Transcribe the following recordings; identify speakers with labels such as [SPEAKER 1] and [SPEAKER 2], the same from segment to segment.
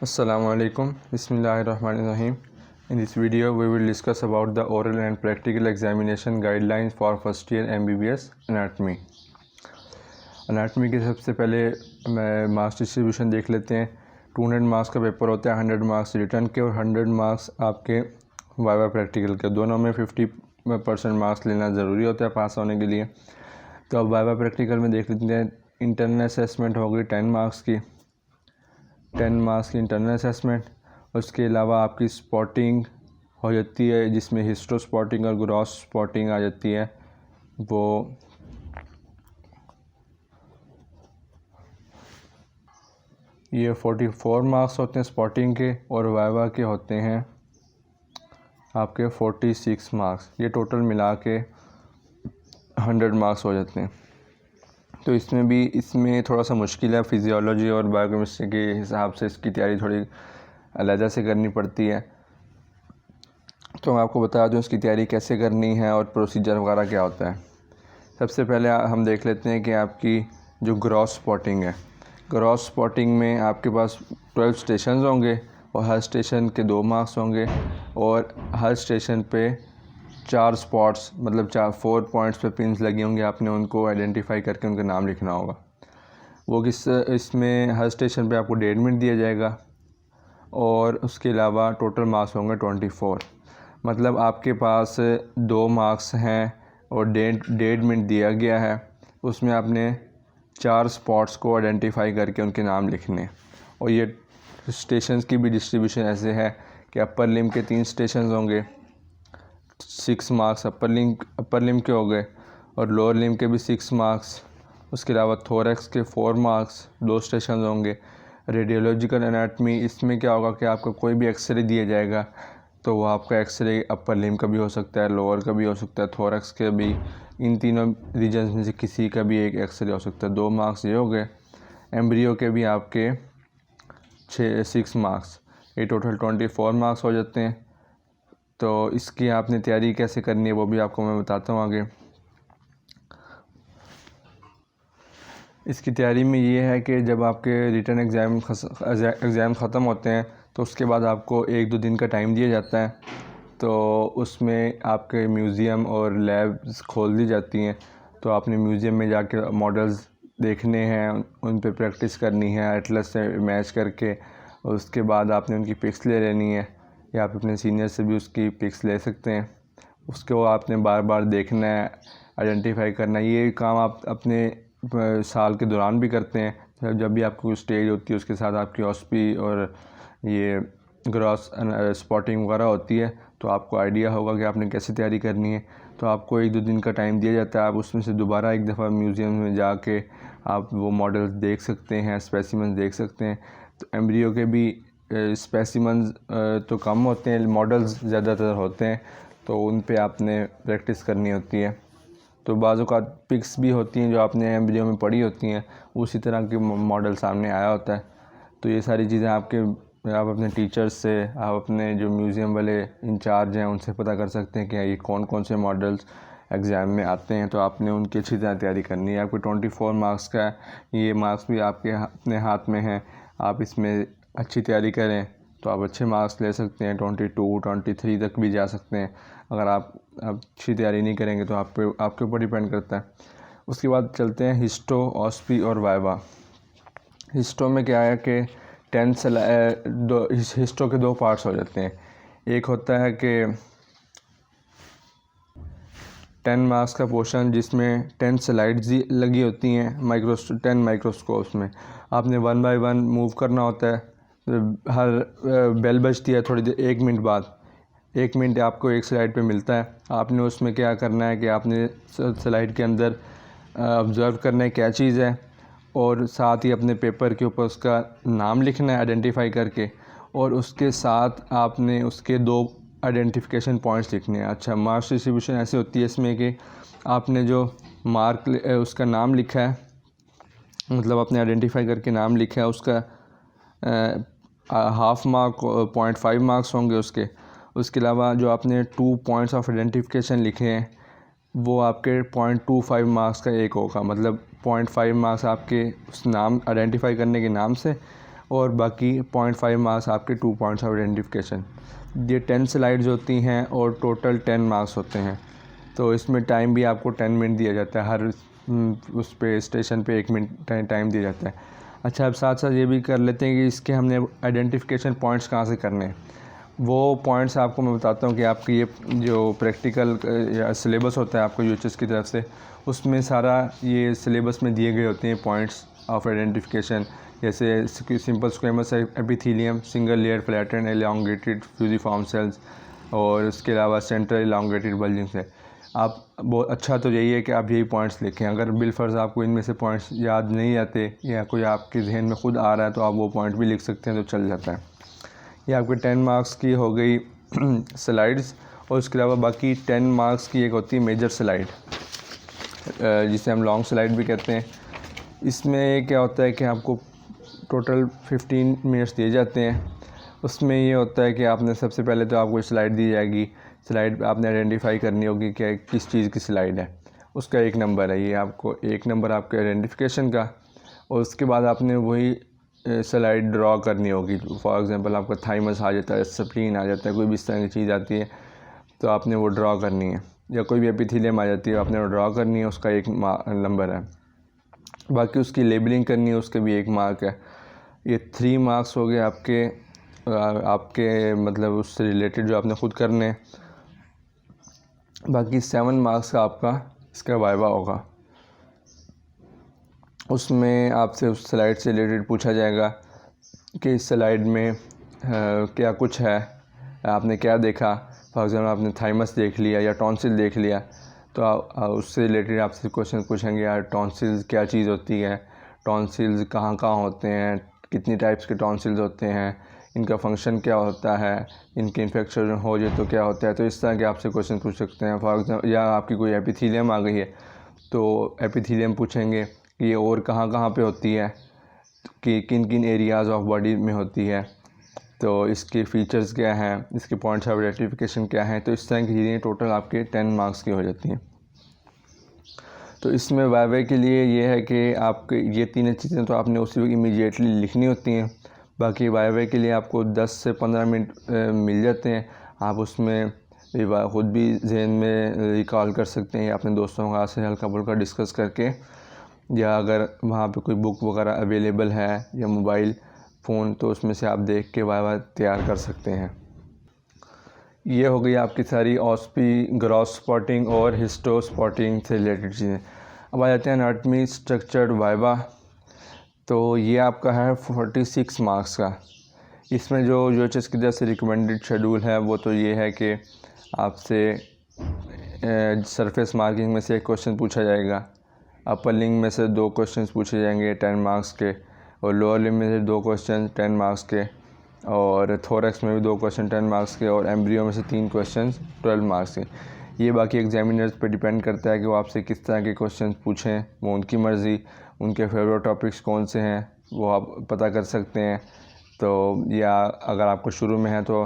[SPEAKER 1] Assalamualaikum. Bismillahirrahmanirrahim. In this video, we will discuss about the oral and practical examination guidelines for first year MBBS anatomy. Anatomy के सबसे पहले marks distribution देख लेते हैं। 200 marks का paper होता है, 100 मार्क्स रिटर्न के और 100 मार्क्स आपके वाइवा प्रैक्टिकल के। दोनों में 50% मार्क्स लेना ज़रूरी होता है पास होने के लिए। तो अब वाइवा प्रैक्टिकल में देख लेते हैं। इंटरनल असेसमेंट होगी 10 मार्क्स की, 10 मार्क्स की इंटरनल असेसमेंट। उसके अलावा आपकी स्पॉटिंग हो जाती है, जिसमें हिस्टो स्पॉटिंग और ग्रॉस स्पॉटिंग आ जाती है। वो ये 44 मार्क्स होते हैं स्पॉटिंग के, और वाइवा के होते हैं आपके 46 मार्क्स। ये टोटल मिला के 100 मार्क्स हो जाते हैं। तो इसमें थोड़ा सा मुश्किल है, फिजियोलॉजी और बायोकेमिस्ट्री के हिसाब से इसकी तैयारी थोड़ी अलग से करनी पड़ती है। तो मैं आपको बता दूं इसकी तैयारी कैसे करनी है और प्रोसीजर वगैरह क्या होता है। सबसे पहले हम देख लेते हैं कि आपकी जो ग्रॉस स्पॉटिंग है, ग्रॉस स्पॉटिंग में आपके पास 12 स्टेशन होंगे और हर स्टेशन के 2 मार्क्स होंगे, और हर स्टेशन पे 4 स्पॉट्स मतलब 4 पॉइंट्स पे पिन्स लगी होंगी। आपने उनको आइडेंटिफाई करके उनका नाम लिखना होगा। वो इसमें हर स्टेशन पे आपको 1.5 मिनट दिया जाएगा, और उसके अलावा टोटल मार्क्स होंगे 24। मतलब आपके पास 2 मार्क्स हैं और 1.5 मिनट दिया गया है। उसमें आपने 4 स्पॉट्स को आइडेंटिफाई करके उनके नाम लिखने। और ये स्टेशंस की भी डिस्ट्रीब्यूशन ऐसे है कि अपर लिम्ब के 3 स्टेशन होंगे, 6 मार्क्स अपर लिम्ब के हो गए, और लोअर लिम्ब के भी 6 मार्क्स। उसके अलावा थोरैक्स के 4 मार्क्स, 2 स्टेशन होंगे। रेडियोलॉजिकल एनाटमी, इसमें क्या होगा कि आपको कोई भी एक्सरे दिया जाएगा, तो वो आपका एक्सरे अपर लिम्ब का भी हो सकता है, लोअर का भी हो सकता है, थोरैक्स के भी। इन तीनों रीजन्स में से किसी का भी एक एक्सरे हो सकता है। 2 मार्क्स ये हो गए। एम्ब्रियो के भी आपके 6 मार्क्स, ये टोटल 24 मार्क्स हो जाते हैं। तो इसकी आपने तैयारी कैसे करनी है वो भी आपको मैं बताता हूँ आगे। इसकी तैयारी में ये है कि जब आपके रिटन एग्ज़ाम ख़त्म होते हैं तो उसके बाद आपको 1-2 दिन का टाइम दिया जाता है। तो उसमें आपके म्यूज़ियम और लैब्स खोल दी जाती हैं। तो आपने म्यूज़ियम में जाके मॉडल्स देखने हैं, उन पे प्रैक्टिस करनी है एटलस से मैच करके। उसके बाद आपने उनकी पिक्स ले लेनी है, या आप अपने सीनियर से भी उसकी पिक्स ले सकते हैं। उसको आपने बार बार देखना है, आइडेंटिफाई करना है। ये काम आप अपने साल के दौरान भी करते हैं। जब भी आपको स्टेज होती है उसके साथ आपकी ऑस्पी और ये ग्रॉस स्पॉटिंग वगैरह होती है, तो आपको आइडिया होगा कि आपने कैसे तैयारी करनी है। तो आपको 1-2 दिन का टाइम दिया जाता है। आप उसमें से दोबारा एक दफ़ा म्यूज़ियम में जाके आप वो मॉडल्स देख सकते हैं, स्पेसिमेंस देख सकते हैं। तो एम्ब्रियो के भी स्पेसिमेंस तो कम होते हैं, मॉडल्स ज़्यादातर होते हैं, तो उन पे आपने प्रैक्टिस करनी होती है। तो बाज़ औक़ात पिक्स भी होती हैं जो आपने एम्ब्रियो में पढ़ी होती हैं, उसी तरह के मॉडल सामने आया होता है। तो ये सारी चीज़ें आप अपने टीचर्स से, आप अपने जो म्यूज़ियम वाले इंचार्ज हैं उनसे पता कर सकते हैं कि ये कौन कौन से मॉडल्स एग्ज़ाम में आते हैं। तो आपने उनकी अच्छी तरह तैयारी करनी है। आपको 24 मार्क्स का ये मार्क्स भी आपके अपने हाथ में हैं। आप इसमें अच्छी तैयारी करें तो आप अच्छे मार्क्स ले सकते हैं, 22-23 तक भी जा सकते हैं। अगर आप अच्छी तैयारी नहीं करेंगे तो आपके ऊपर डिपेंड करता है। उसके बाद चलते हैं हिस्टो, ऑस्पी और वाइवा। हिस्टो में क्या है कि हिस्टो के 2 पार्ट्स हो जाते हैं। एक होता है कि 10 मार्क्स का पोर्शन जिसमें 10 स्लाइड्स लगी होती हैं 10 माइक्रोस्कोप्स में। आपने 1 बाय 1 मूव करना होता है। हर बेल बजती है थोड़ी देर 1 मिनट बाद, 1 मिनट आपको एक स्लाइड पे मिलता है। आपने उसमें क्या करना है कि आपने स्लाइड के अंदर ऑब्ज़र्व करना है क्या चीज़ है, और साथ ही अपने पेपर के ऊपर उसका नाम लिखना है आइडेंटिफाई करके, और उसके साथ आपने उसके 2 आइडेंटिफिकेशन पॉइंट्स लिखने हैं। अच्छा, मार्क्स डिस्ट्रीब्यूशन ऐसे होती है इसमें कि आपने जो उसका नाम लिखा है, मतलब आपने आइडेंटिफाई करके नाम लिखा है, उसका हाफ मार्क 0.5 मार्क्स होंगे उसके अलावा जो आपने 2 पॉइंट्स ऑफ आइडेंटिफिकेशन लिखे हैं वो आपके 0.25 मार्क्स का एक होगा। मतलब 0.5 मार्क्स आपके उस नाम आइडेंटिफाई करने के नाम से, और बाकी 0.5 मार्क्स आपके 2 पॉइंट्स ऑफ आइडेंटिफिकेशन। ये 10 स्लाइड्स होती हैं और टोटल 10 मार्क्स होते हैं। तो इसमें टाइम भी आपको 10 मिनट दिया जाता है, हर उस पे स्टेशन पे 1 मिनट टाइम दिया जाता है। अच्छा, अब साथ साथ ये भी कर लेते हैं कि इसके हमने आइडेंटिफिकेशन पॉइंट्स कहाँ से करने हैं। वो पॉइंट्स आपको मैं बताता हूँ कि आपकी ये जो प्रैक्टिकल सिलेबस होता है आपको यूएचएस की तरफ से, उसमें सारा ये सिलेबस में दिए गए होते हैं पॉइंट्स ऑफ आइडेंटिफिकेशन। जैसे simple squamous epithelium, single layer flattened elongated fusiform cells, और उसके अलावा सेंट्रल एलोंगेटेड बल्जिंग से। आप बहुत अच्छा तो यही है कि आप यही पॉइंट्स लिखें। अगर बिलफर्ज आपको इनमें से पॉइंट्स याद नहीं आते या कोई आपके जहन में ख़ुद आ रहा है तो आप वो पॉइंट भी लिख सकते हैं, तो चल जाता है। ये आपके 10 मार्क्स की हो गई स्लाइड्स। और उसके अलावा बाकी 10 मार्क्स की एक होती है मेजर स्लाइड, जिसे हम लॉन्ग स्लाइड भी कहते हैं। इसमें क्या होता है कि आपको टोटल 15 मिनट्स दिए जाते हैं। उसमें ये होता है कि आपने सबसे पहले तो आपको स्लाइड दी जाएगी, स्लाइड आपने आइडेंटिफाई करनी होगी कि किस चीज़ की स्लाइड है, उसका 1 नंबर है। ये आपको 1 नंबर आपके आइडेंटिफिकेशन का। और उसके बाद आपने वही स्लाइड ड्रॉ करनी होगी। फॉर एग्जांपल आपका थाइमस आ जाता है, स्प्लीन आ जाता है, कोई भी इस तरह की चीज़ आती है तो आपने वो ड्रॉ करनी है, या कोई भी एपिथेलियम आ जाती है आपने वो ड्रॉ करनी है, उसका 1 नंबर है। बाकी उसकी लेबलिंग करनी है, उसके भी 1 मार्क है। ये 3 मार्क्स हो गए आपके मतलब उससे रिलेटेड जो आपने ख़ुद करने हैं। बाकी 7 मार्क्स का आपका इसका वाइवा होगा। उसमें आपसे उस स्लाइड से रिलेटेड पूछा जाएगा कि इस स्लाइड में क्या कुछ है, आपने क्या देखा। फॉर एग्जाम्पल आपने थाइमस देख लिया या टॉन्सिल देख लिया, तो उससे रिलेटेड आपसे क्वेश्चन पूछेंगे, यार टॉन्सिल्स क्या चीज़ होती है, टॉन्सिल्स कहाँ कहाँ होते हैं, कितनी टाइप्स के टॉन्सिल्स होते हैं, इनका फंक्शन क्या होता है, इनके इन्फेक्शन हो जाए तो क्या होता है। तो इस तरह के आपसे क्वेश्चन पूछ सकते हैं। फॉर एग्जाम्पल या आपकी कोई एपिथेलियम आ गई है तो एपिथेलियम पूछेंगे कि ये और कहाँ कहाँ पे होती है, कि किन किन एरियाज़ ऑफ बॉडी में होती है, तो इसके फ़ीचर्स क्या हैं, इसके पॉइंट्स ऑफ आइडेंटिफिकेशन क्या हैं। तो इस तरह की चीज़ें टोटल आपके 10 मार्क्स की हो जाती हैं। तो इसमें वाइवा के लिए ये है कि आपके ये 3 चीज़ें तो आपने उसी वक्त इमीडिएटली लिखनी होती हैं। बाकी वाइवा के लिए आपको 10 से 15 मिनट मिल जाते हैं। आप उसमें ख़ुद भी जहन में रिकॉल कर सकते हैं, या अपने दोस्तों के साथ से हल्का फुल्का डिस्कस करके, या अगर वहाँ पे कोई बुक वगैरह अवेलेबल है या मोबाइल फ़ोन, तो उसमें से आप देख के वाइवा तैयार कर सकते हैं। ये हो गई आपकी सारी ऑस्पी, ग्रॉस स्पॉटिंग और हिस्टो स्पॉटिंग से रिलेटेड चीज़ें। अब आ जाते हैं एनाटॉमी स्ट्रक्चर्ड वाइवा। तो ये आपका है 46 मार्क्स का। इसमें जो यूएचएस की तरफ से रिकमेंडेड शेड्यूल है वो तो ये है कि आपसे सरफेस मार्किंग में से 1 क्वेश्चन पूछा जाएगा, अपर लिंग में से 2 क्वेश्चंस पूछे जाएंगे 10 मार्क्स के, और लोअर लिंग में से 2 क्वेश्चन 10 मार्क्स के, और थोरैक्स में भी 2 क्वेश्चन 10 मार्क्स के, और एम्ब्रियो में से 3 क्वेश्चन 12 मार्क्स के। ये बाकी एग्जामिनर्स पे डिपेंड करता है कि वो आपसे किस तरह के क्वेश्चन पूछें, वो उनकी मर्ज़ी। उनके फेवरेट टॉपिक्स कौन से हैं वो आप पता कर सकते हैं। तो या अगर आपको शुरू में है तो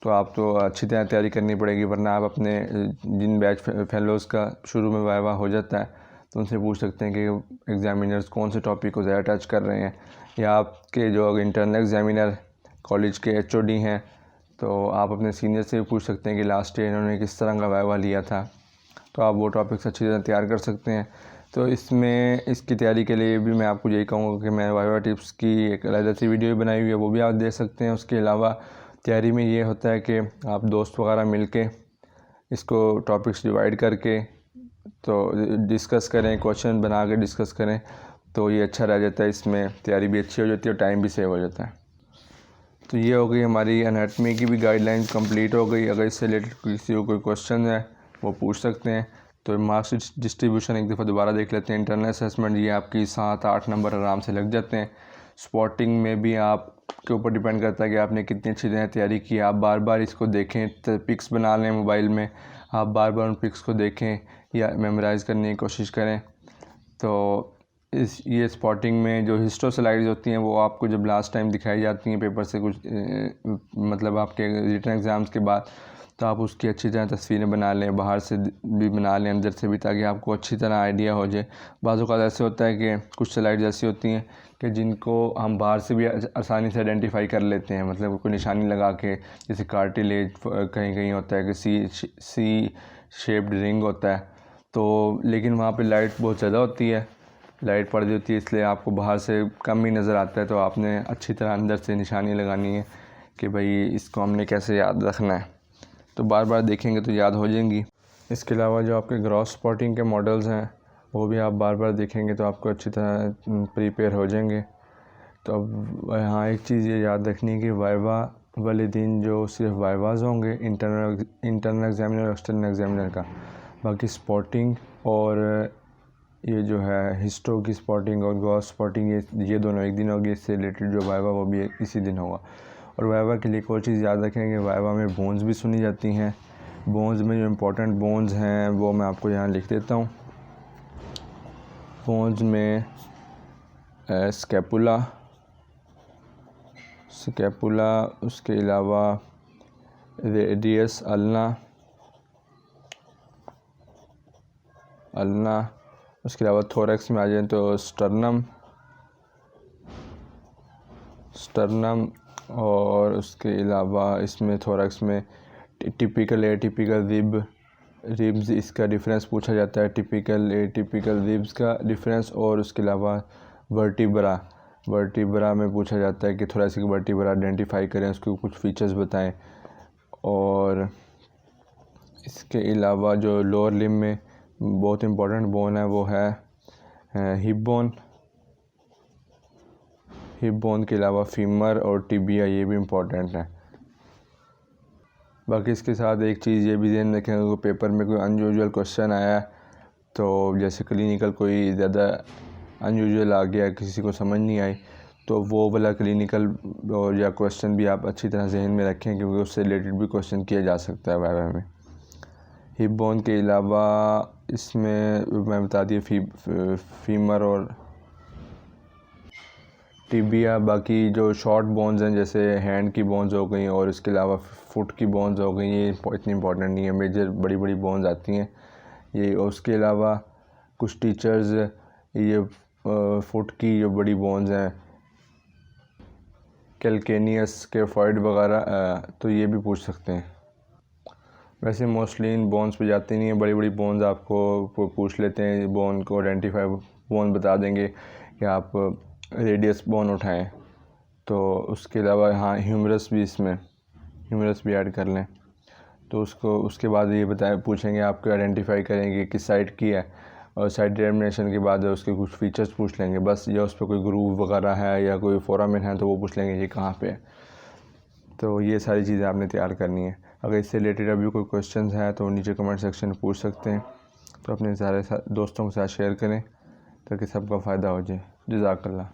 [SPEAKER 1] आप तो अच्छी तरह तैयारी करनी पड़ेगी, वरना आप अपने जिन बैच फेलोज़ का शुरू में वाइवा हो जाता है तो उनसे पूछ सकते हैं कि एग्ज़ामिनर्स कौन से टॉपिक को ज़्यादा टच कर रहे हैं, या आपके जो इंटरनल एग्ज़ामिनर कॉलेज के एचओडी हैं तो आप अपने सीनियर से भी पूछ सकते हैं कि लास्ट ईयर इन्होंने किस तरह का वाइवा लिया था, तो आप वो टॉपिक्स अच्छी तरह तैयार कर सकते हैं। तो इसकी तैयारी के लिए भी मैं आपको यही कहूँगा कि मैं वाइवा टिप्स की एक अलग सी वीडियो भी बनाई हुई है, वो भी आप देख सकते हैं। उसके अलावा तैयारी में ये होता है कि आप दोस्त वगैरह मिल के इसको टॉपिक्स डिवाइड करके तो डिस्कस करें, क्वेश्चन बना के डिस्कस करें, तो ये अच्छा रह जाता है। इसमें तैयारी भी अच्छी हो जाती है और टाइम भी सेव हो जाता है। तो ये हो गई हमारी एनाटॉमी की भी गाइडलाइंस कंप्लीट हो गई। अगर इससे रिलेटेड किसी को कोई क्वेश्चन है वो पूछ सकते हैं। तो मार्क्स डिस्ट्रीब्यूशन एक दफ़ा दोबारा देख लेते हैं। इंटरनल असेसमेंट ये आपकी 7-8 नंबर आराम से लग जाते हैं। स्पॉटिंग में भी आपके ऊपर डिपेंड करता है कि आपने कितनी अच्छी तरह तैयारी की। आप बार बार इसको देखें, पिक्स बना लें मोबाइल में, आप बार बार उन पिक्स को देखें या मेमोराइज़ करने की कोशिश करें। तो ये स्पॉटिंग में जो हिस्टो स्लाइड्स होती हैं वो आपको जब लास्ट टाइम दिखाई जाती हैं पेपर से कुछ मतलब आपके रिटन एग्ज़ाम्स के बाद, तो आप उसकी अच्छी तरह तस्वीरें बना लें, बाहर से भी बना लें, अंदर से भी, ताकि आपको अच्छी तरह आइडिया हो जाए। बाज़ औक़ात ऐसे होता है कि कुछ स्लाइड्स ऐसी होती हैं कि जिनको हम बाहर से भी आसानी से आइडेंटिफाई कर लेते हैं, मतलब कोई निशानी लगा के, जैसे कार्टिलेज कहीं कहीं होता है कि सी शेप्ड रिंग होता है, तो लेकिन वहाँ पे लाइट बहुत ज़्यादा होती है, लाइट पड़ रही होती है, इसलिए आपको बाहर से कम ही नज़र आता है। तो आपने अच्छी तरह अंदर से निशानी लगानी है कि भाई इसको हमने कैसे याद रखना है, तो बार बार देखेंगे तो याद हो जाएंगी। इसके अलावा जो आपके ग्रॉस स्पॉटिंग के मॉडल्स हैं वो भी आप बार बार देखेंगे तो आपको अच्छी तरह प्रिपेयर हो जाएंगे। तो अब यहाँ एक चीज़ ये याद रखनी है कि वाइवा वाले दिन जो सिर्फ वाइवाज़ होंगे, इंटरनल एग्जामिनर और एक्सटर्नल एग्जामिनर का, बाकी स्पॉटिंग और ये जो है हिस्टो की स्पॉटिंग और ग्रॉस स्पॉटिंग ये दोनों एक दिन होगी। इससे रिलेटेड जो वाइवा वो भी इसी दिन होगा। और वाइवा के लिए एक और चीज़ याद रखेंगे, वाइवा में बोन्स भी सुनी जाती हैं। बोन्स में जो इम्पोर्टेंट बोन्स हैं वो मैं आपको यहाँ लिख देता हूँ। बोन्स में स्कैपुला, उसके अलावा रेडियस अल्ना, उसके अलावा थोरैक्स में आ जाए तो स्टर्नम, और उसके अलावा इसमें थोरैक्स में टिपिकल एटिपिकल रिब्स, इसका डिफरेंस पूछा जाता है, टिपिकल एटिपिकल रिब्स का डिफरेंस। और उसके अलावा वर्टिब्रा में पूछा जाता है कि थोरैसिक वर्टिब्रा आइडेंटिफाई करें, उसके कुछ फीचर्स बताएं। और इसके अलावा जो लोअर लिम्ब में बहुत इम्पोर्टेंट बोन है वो है हिप बोन के अलावा फीमर और टिबिया, ये भी इम्पोर्टेंट है। बाकी इसके साथ एक चीज़ ये भी ध्यान रखें, अगर पेपर में कोई अनयूजुअल क्वेश्चन आया तो जैसे क्लिनिकल कोई ज़्यादा अनयूजुअल आ गया, किसी को समझ नहीं आई, तो वो वाला क्लिनिकल और या क्वेश्चन भी आप अच्छी तरह जहन में रखें, क्योंकि उससे रिलेटेड भी क्वेश्चन किया जा सकता है वाइवा में। हिप बोन के अलावा इसमें मैं बता दिए फीमर और टिबिया। बाकी जो शॉर्ट बोन्स हैं जैसे हैंड की बोन्स हो गई और इसके अलावा फुट की बोन्स हो गई, ये इतनी इंपॉर्टेंट नहीं है। मेजर बड़ी बड़ी बोन्स आती हैं ये। उसके अलावा कुछ टीचर्स ये फुट की जो बड़ी बोन्स हैं, कैल्केनियस, स्कैफॉइड वगैरह, तो ये भी पूछ सकते हैं। वैसे मोस्टली इन बोन्स पे जाते नहीं है, बड़ी बड़ी बोन्स आपको पूछ लेते हैं, बोन को आइडेंटिफाई, बोन बता देंगे कि आप रेडियस बोन उठाएं। तो उसके अलावा हाँ ह्यूमरस भी ऐड कर लें। तो उसके बाद ये पूछेंगे, आपको आइडेंटिफाई करेंगे किस साइड की है, और साइड डिटर्मिनेशन के बाद उसके कुछ फीचर्स पूछ लेंगे बस, या उस पर कोई ग्रूव वगैरह है या कोई फोरामेन है तो वो पूछ लेंगे ये कहाँ पे है। तो ये सारी चीज़ें आपने तैयार करनी है। अगर इससे रिलेटेड अभी कोई क्वेश्चंस है तो नीचे कमेंट सेक्शन में पूछ सकते हैं। तो अपने सारे दोस्तों के साथ शेयर करें ताकि सबका फ़ायदा हो जाए। जज़ाकल्लाह।